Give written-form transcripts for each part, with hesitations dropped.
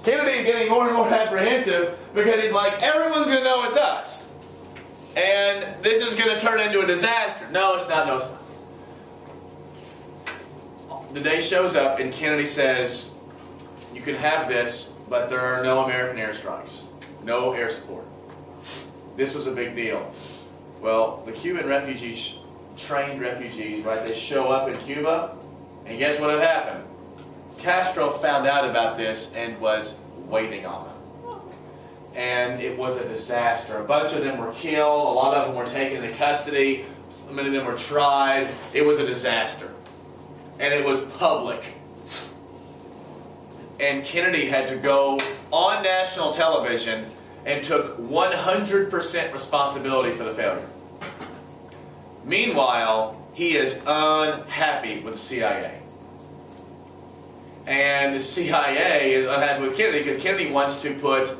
Kennedy's getting more and more apprehensive because he's like, everyone's going to know it's us. And this is going to turn into a disaster. No, it's not. No, it's not. The day shows up and Kennedy says, you can have this, but there are no American airstrikes. No air support. This was a big deal. Well, the Cuban refugees, trained refugees, right, they show up in Cuba, and guess what had happened? Castro found out about this and was waiting on them. And it was a disaster. A bunch of them were killed, a lot of them were taken into custody, many of them were tried. It was a disaster. And it was public. And Kennedy had to go on national television and took 100% responsibility for the failure. Meanwhile, he is unhappy with the CIA. And the CIA is unhappy with Kennedy because Kennedy wants to put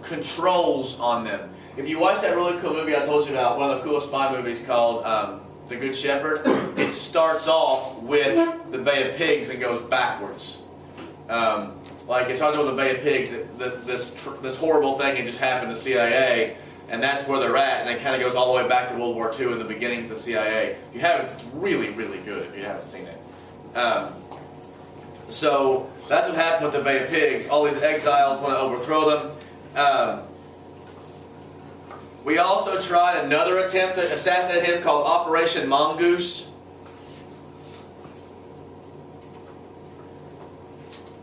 controls on them. If you watch that really cool movie I told you about, one of the coolest spy movies called The Good Shepherd, it starts off with the Bay of Pigs and goes backwards. Like it starts with the Bay of Pigs, this horrible thing that just happened to the CIA, and that's where they're at, and it kind of goes all the way back to World War II and the beginnings of the CIA. If you haven't, it's really, really good if you haven't seen it. So that's what happened with the Bay of Pigs. All these exiles want to overthrow them. We also tried another attempt to assassinate him called Operation Mongoose.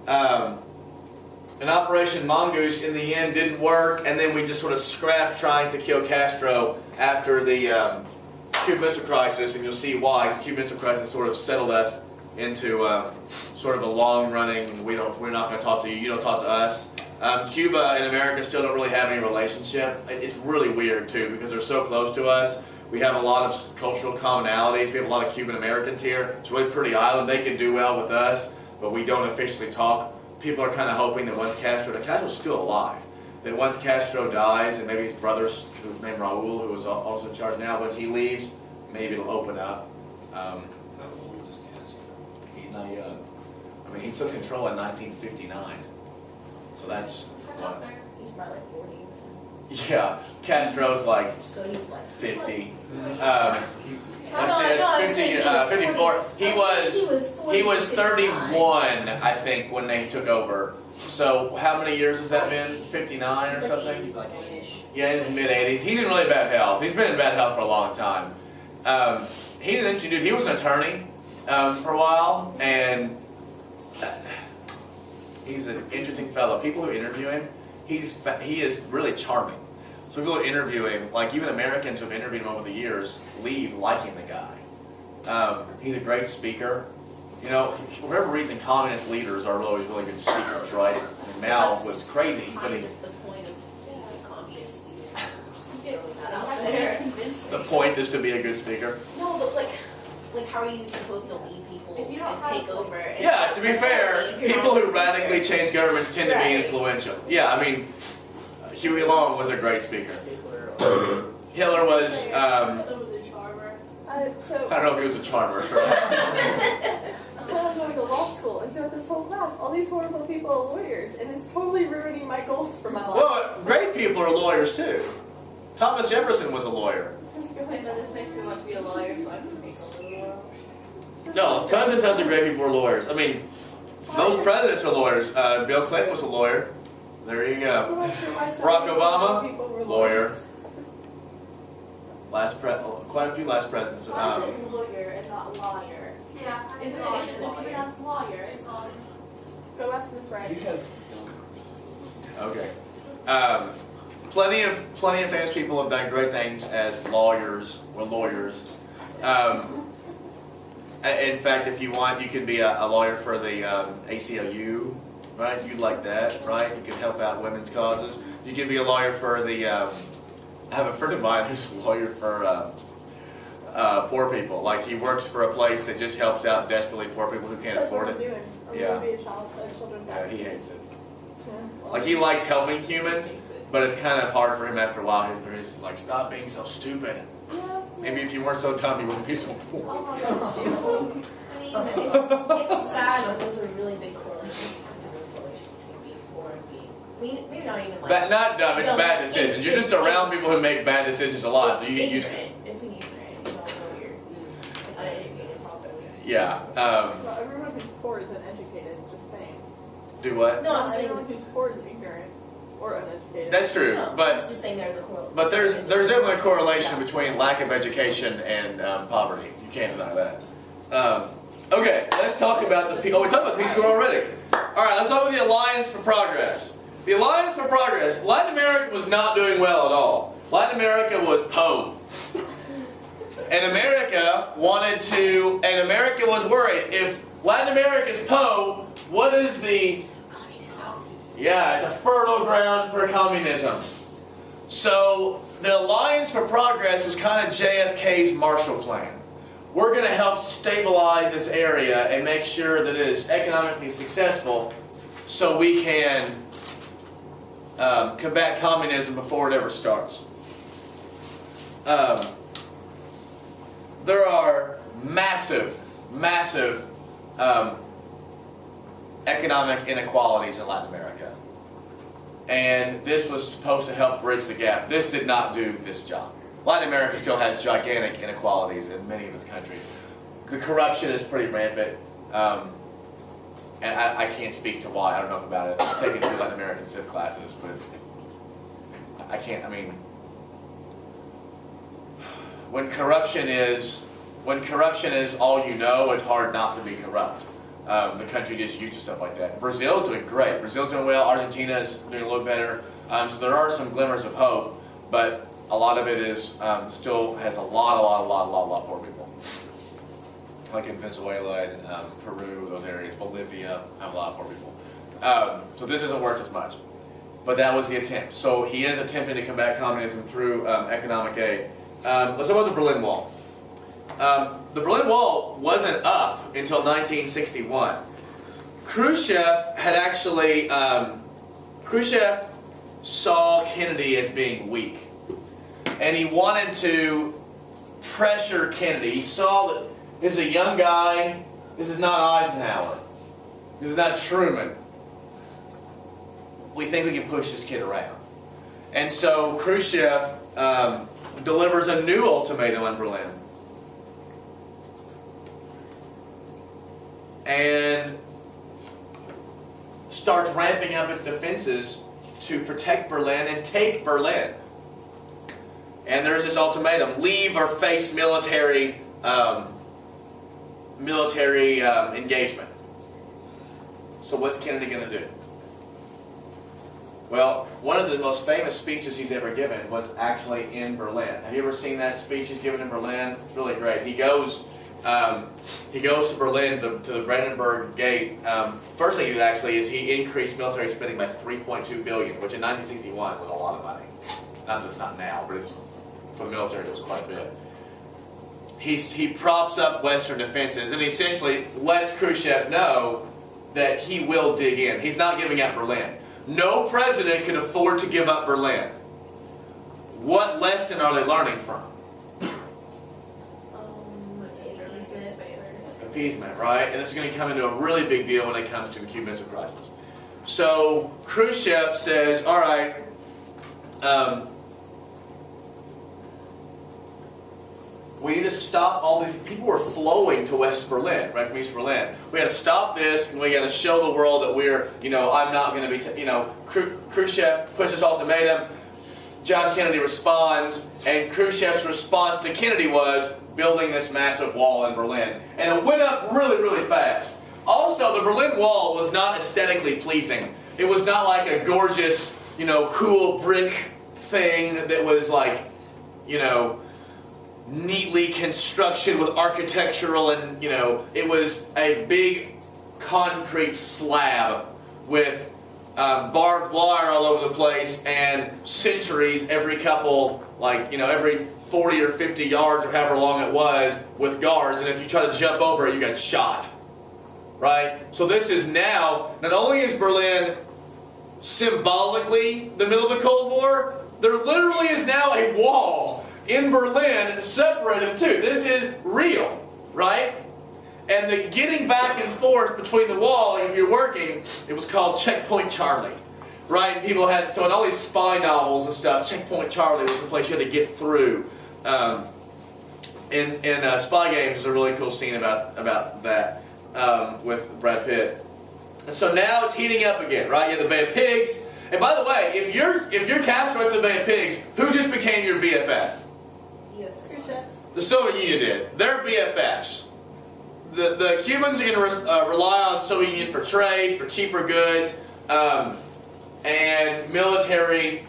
And Operation Mongoose in the end didn't work, and then we just sort of scrapped trying to kill Castro after the Cuban Missile Crisis, and you'll see why. The Cuban Missile Crisis sort of settled us into sort of a long-running, we're not going to talk to you, you don't talk to us. Cuba and America still don't really have any relationship. It's really weird too because they're so close to us. We have a lot of cultural commonalities. We have a lot of Cuban Americans here. It's really a pretty island. They can do well with us, but we don't officially talk. People are kind of hoping that once Castro's still alive, that once Castro dies and maybe his brother, who's named Raul, who is also in charge now, once he leaves, maybe it'll open up. He's not young. I mean, he took control in 1959. So that's what? He's probably like 40. Yeah, Castro's like, so he's like 50. Let's say it's 54. He was 31, I think, when they took over. So how many years has that been? 59 or something? He's like 80-ish. Yeah, in his mid-80s. He's in really bad health. He's been in bad health for a long time. He's an interesting dude. He was an attorney for a while, and he's an interesting fellow. People who interview him, he is really charming. So people who interview him, like even Americans who have interviewed him over the years, leave liking the guy. He's a great speaker. You know, for whatever reason, communist leaders are always really good speakers, right? And Mao was crazy, but he... the point of communist leader. Just throwing that out there. The point is to be a good speaker. No, but like how are you supposed to lead people and take over? And yeah, to be fair, people who radically change governments tend to be influential. Yeah, I mean, Huey Long was a great speaker. Hitler was, I don't know if he was a charmer. I was going to law school, and throughout this whole class, all these horrible people are lawyers, and it's totally ruining my goals for my life. Well, great people are lawyers too. Thomas Jefferson was a lawyer. Okay, but this makes me want to be a lawyer so I can take over the world. No, tons and tons of great people are lawyers. I mean, most presidents are lawyers. Bill Clinton was a lawyer. There you go. Barack Obama, lawyer. Quite a few last presidents. Why is it lawyer and not lawyer? Yeah, Isn't it pronounced lawyer? It's lawyer. Go ask Miss Wright. Okay. Plenty of famous people have done great things as lawyers or lawyers. In fact, if you want, you can be a lawyer for the ACLU, right? You'd like that, right? You can help out women's causes. You can be a lawyer for the. I have a friend of mine who's a lawyer for poor people. Like he works for a place that just helps out desperately poor people who can't afford it. I'm going to be a children's Yeah, advocate. he hates it. Yeah. Like he likes helping humans, but it's kind of hard for him after a while. He's like, stop being so stupid. Yeah. Maybe if you weren't so dumb, you wouldn't be so poor. Oh my God. I mean, it's sad, but there's a really big correlation between the relationship between maybe not even like. Not dumb, it's No, bad decisions. You're just around people who make bad decisions a lot, so you get used to it. It's an ignorant. You don't know you're uneducated properly. Yeah. Well, everyone who's poor is uneducated, just saying. Do what? No, I'm saying. Everyone who's poor is ignorant or uneducated. That's true, No, I but was just saying there's a correlation. but there's definitely a correlation between lack of education and poverty. You can't deny that. Okay, let's talk about the peace. Oh, we talked about the Peace Corps already. All right, let's talk about the Alliance for Progress. The Alliance for Progress. Latin America was not doing well at all. Latin America was po. And America was worried. If Latin America is po, what is the... Yeah, it's a fertile ground for communism. So the Alliance for Progress was kind of JFK's Marshall Plan. We're going to help stabilize this area and make sure that it is economically successful so we can combat communism before it ever starts. There are massive economic inequalities in Latin America. And this was supposed to help bridge the gap. This did not do this job. Latin America still has gigantic inequalities in many of its countries. The corruption is pretty rampant. And I can't speak to why. I don't know enough about it. I've taken 2 Latin American civ classes, but I can't, I mean, when corruption is all you know, it's hard not to be corrupt. The country gets used to stuff like that. Brazil's doing great. Brazil's doing well. Argentina is doing a little better. So there are some glimmers of hope, but a lot of it is still has a lot poor people. Like in Venezuela and Peru, those areas, Bolivia have a lot of poor people. So this doesn't work as much. But that was the attempt. So he is attempting to combat communism through economic aid. Let's talk about the Berlin Wall. The Berlin Wall wasn't up until 1961. Khrushchev had actually, Khrushchev saw Kennedy as being weak. And he wanted to pressure Kennedy. He saw that this is a young guy. This is not Eisenhower. This is not Truman. We think we can push this kid around. And so Khrushchev delivers a new ultimatum on Berlin. And starts ramping up its defenses to protect Berlin and take Berlin. And there's this ultimatum: leave or face military engagement. So what's Kennedy going to do? Well, one of the most famous speeches he's ever given was actually in Berlin. Have you ever seen that speech he's given in Berlin? It's really great. He goes to Berlin to the Brandenburg Gate. First thing he did actually is he increased military spending by $3.2 billion, which in 1961 was a lot of money. Not that it's not now, but it's for the military it was quite a bit. He props up Western defenses and essentially lets Khrushchev know that he will dig in. He's not giving up Berlin. No president could afford to give up Berlin. What lesson are they learning from? Appeasement, right? And this is going to come into a really big deal when it comes to the Cuban Missile Crisis. So Khrushchev says, all right, we need to stop all these people who are flowing to West Berlin, right, from East Berlin. We got to stop this, and we got to show the world that we're, I'm not going to be, Khrushchev puts this ultimatum. John Kennedy responds, and Khrushchev's response to Kennedy was building this massive wall in Berlin. And it went up really, really fast. Also, the Berlin Wall was not aesthetically pleasing. It was not like a gorgeous, cool brick thing that was like, neatly construction with architectural and, it was a big concrete slab with barbed wire all over the place and sentries every couple, every 40 or 50 yards or however long it was with guards, and if you try to jump over it, you got shot. Right? So this is now, not only is Berlin symbolically the middle of the Cold War, there literally is now a wall in Berlin separated the two. This is real, right? And the getting back and forth between the wall, if you're working, it was called Checkpoint Charlie. right? And people had, so in all these spy novels and stuff, Checkpoint Charlie was the place you had to get through. In Spy Games, there's a really cool scene about that with Brad Pitt. And so now it's heating up again, right? You have the Bay of Pigs. And by the way, if you're castaway to the Bay of Pigs, who just became your BFF? USSR. The Soviet Union did. They're BFFs. The Cubans are going to rely on the Soviet Union for trade, for cheaper goods, and military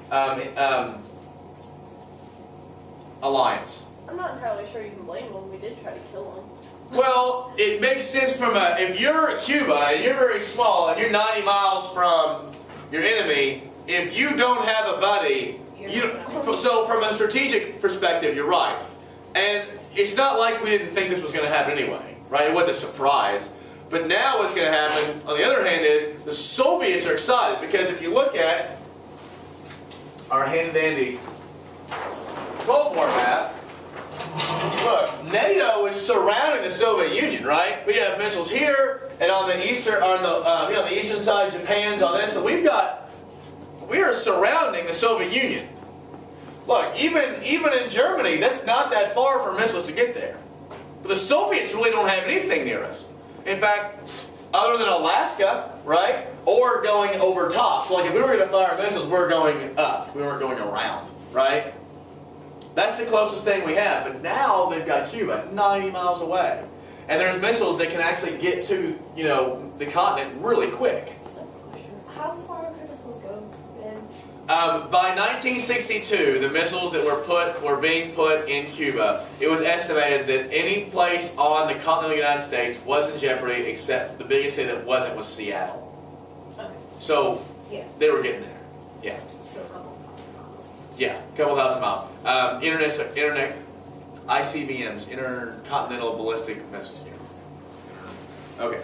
alliance. I'm not entirely sure you can blame them. We did try to kill them. Well, it makes sense from if you're Cuba and you're very small and you're 90 miles from your enemy, if you don't have a buddy, so from a strategic perspective, you're right. And it's not like we didn't think this was going to happen anyway, right? It wasn't a surprise. But now what's going to happen, on the other hand, is the Soviets are excited because if you look at our handy-dandy Cold War map, look, NATO is surrounding the Soviet Union, right? We have missiles here, and on the eastern, the eastern side, Japan's on this. So we are surrounding the Soviet Union. Look, even in Germany, that's not that far for missiles to get there. But the Soviets really don't have anything near us. In fact, other than Alaska, right? Or going over top. So like if we were going to fire missiles, we're going up. We weren't going around, right? That's the closest thing we have. But now they've got Cuba 90 miles away. And there's missiles that can actually get to, the continent really quick. How far could missiles go, Ben? By 1962, the missiles that were being put in Cuba, it was estimated that any place on the continental United States was in jeopardy except the biggest city that wasn't was Seattle. Okay. So they were getting there. Yeah. So a couple thousand miles. Yeah, a couple thousand miles. Internet, ICBMs, intercontinental ballistic missiles. Yeah. Okay.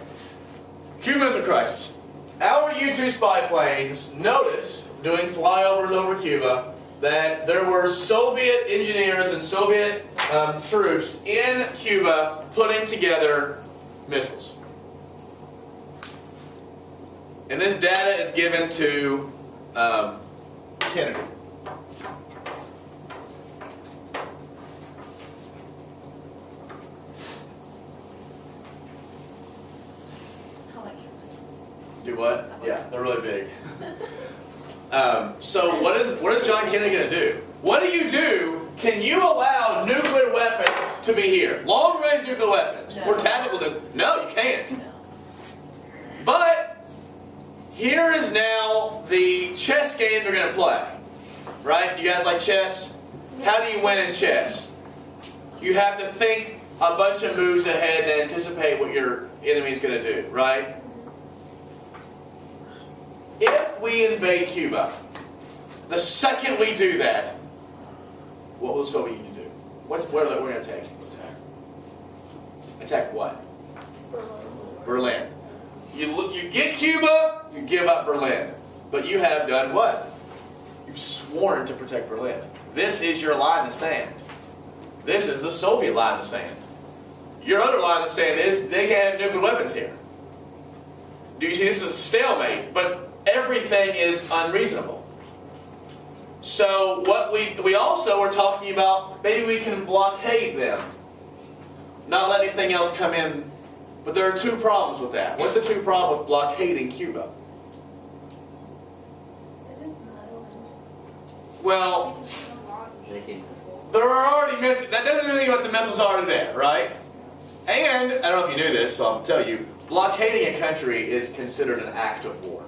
Cuban Missile Crisis. Our U-2 spy planes noticed, doing flyovers over Cuba, that there were Soviet engineers and Soviet troops in Cuba putting together missiles. And this data is given to Kennedy. I like your missiles. Do what? Yeah, they're really big. So what is John Kennedy going to do? What do you do? Can you allow nuclear weapons to be here? Long-range nuclear weapons. No. Or tactical No, you can't. No. But here is now the chess game they're going to play. Right? You guys like chess? How do you win in chess? You have to think a bunch of moves ahead and anticipate what your enemy's going to do, right? If we invade Cuba, the second we do that, what will the Soviet Union do? What are we going to take? Attack what? Berlin. You get Cuba, you give up Berlin. But you have done what? You've sworn to protect Berlin. This is your line of sand. This is the Soviet line of sand. Your other line of sand is they can't have nuclear weapons here. Do you see? This is a stalemate, but everything is unreasonable. So what we also are talking about, maybe we can blockade them. Not let anything else come in. But there are two problems with that. What's the two problems with blockading Cuba? It is an island. Well, They can control. there are already missiles. That doesn't do anything about the missiles already there, right? And, I don't know if you knew this, so I'll tell you, blockading a country is considered an act of war.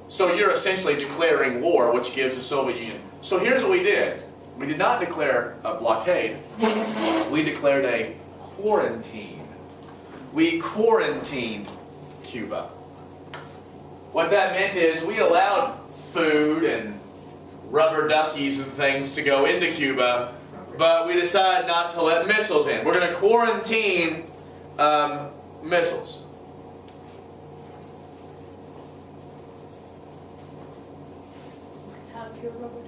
So you're essentially declaring war, which gives the Soviet Union. So here's what we did. We did not declare a blockade. We declared a quarantine. We quarantined Cuba. What that meant is we allowed food and rubber duckies and things to go into Cuba, but we decided not to let missiles in. We're going to quarantine missiles. Have your rubber duckies.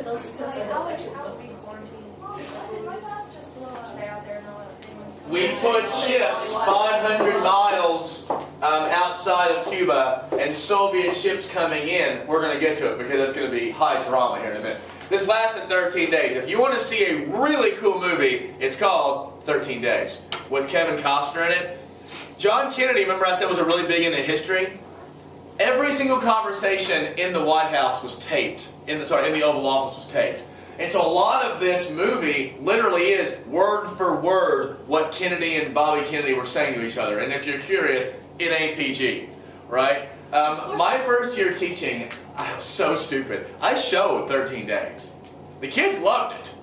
Those So are like, how would actually we quarantine? Like, we would just stay out there and not let anyone we put ships 500 miles outside of Cuba, and Soviet ships coming in. We're going to get to it because that's going to be high drama here in a minute. This lasted 13 days. If you want to see a really cool movie, it's called 13 Days with Kevin Costner in it. John Kennedy, remember I said was a really big into history? Every single conversation in the White House was taped. In the Oval Office was taped. And so a lot of this movie literally is word for word what Kennedy and Bobby Kennedy were saying to each other. And if you're curious, it ain't PG, right? My first year teaching, I was so stupid. I showed 13 Days. The kids loved it.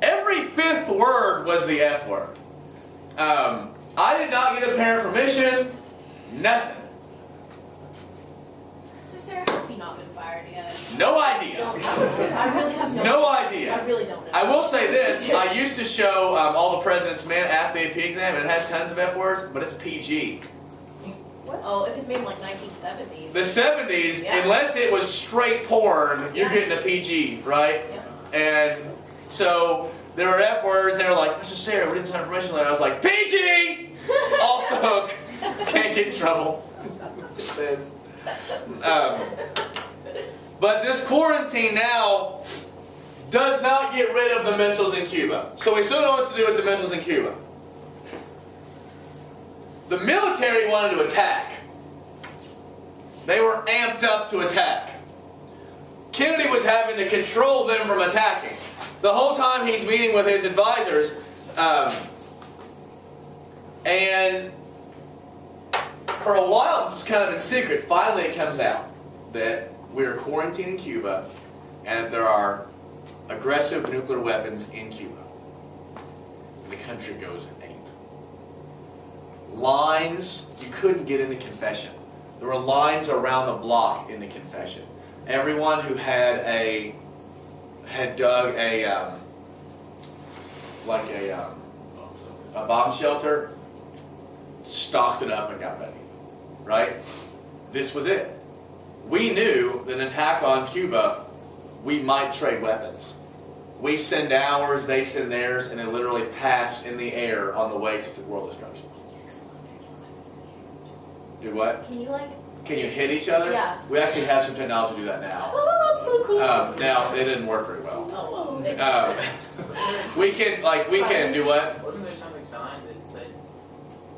Every fifth word was the F word. I did not get a parent permission, nothing. So Sarah, have you not been fired yet? No idea. I really have No idea. I really don't know. I will say this, I used to show All the President's Men after the AP exam, and it has tons of F words, but it's PG. What? Oh, if it's made in like 1970s. The 70s, Yeah. unless it was straight porn, you're getting a PG, right? Yeah. And so there were F words, they were like, Mr. Sarah, we didn't sign a permission letter. I was like, PG! Off the hook. Can't get in trouble. It says. But this quarantine now does not get rid of the missiles in Cuba. So we still know what to do with the missiles in Cuba. The military wanted to attack. They were amped up to attack. Kennedy was having to control them from attacking. The whole time he's meeting with his advisors, and for a while this was kind of in secret. Finally it comes out that we are quarantining Cuba and that there are aggressive nuclear weapons in Cuba. And the country goes ape. Lines, you couldn't get into confession. There were lines around the block into confession. Everyone who had dug a bomb shelter, stocked it up and got ready. Right? This was it. We knew that an attack on Cuba, we might trade weapons. We send ours, they send theirs, and they literally pass in the air on the way to world destruction. Do what? Can you like... Can you hit each other? Yeah. We actually have some technology to do that now. Oh, that's so cool. Now, it didn't work very well. Oh, well. We can do what? Wasn't there something signed that said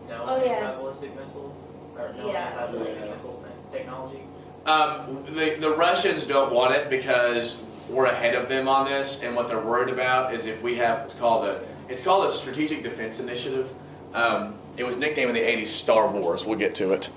no Oh, yes. anti-ballistic missile or no Yeah. anti-ballistic missile technology? The Russians don't want it because we're ahead of them on this, and what they're worried about is if we have it's called a Strategic Defense Initiative. It was nicknamed in the 80s Star Wars. We'll get to it.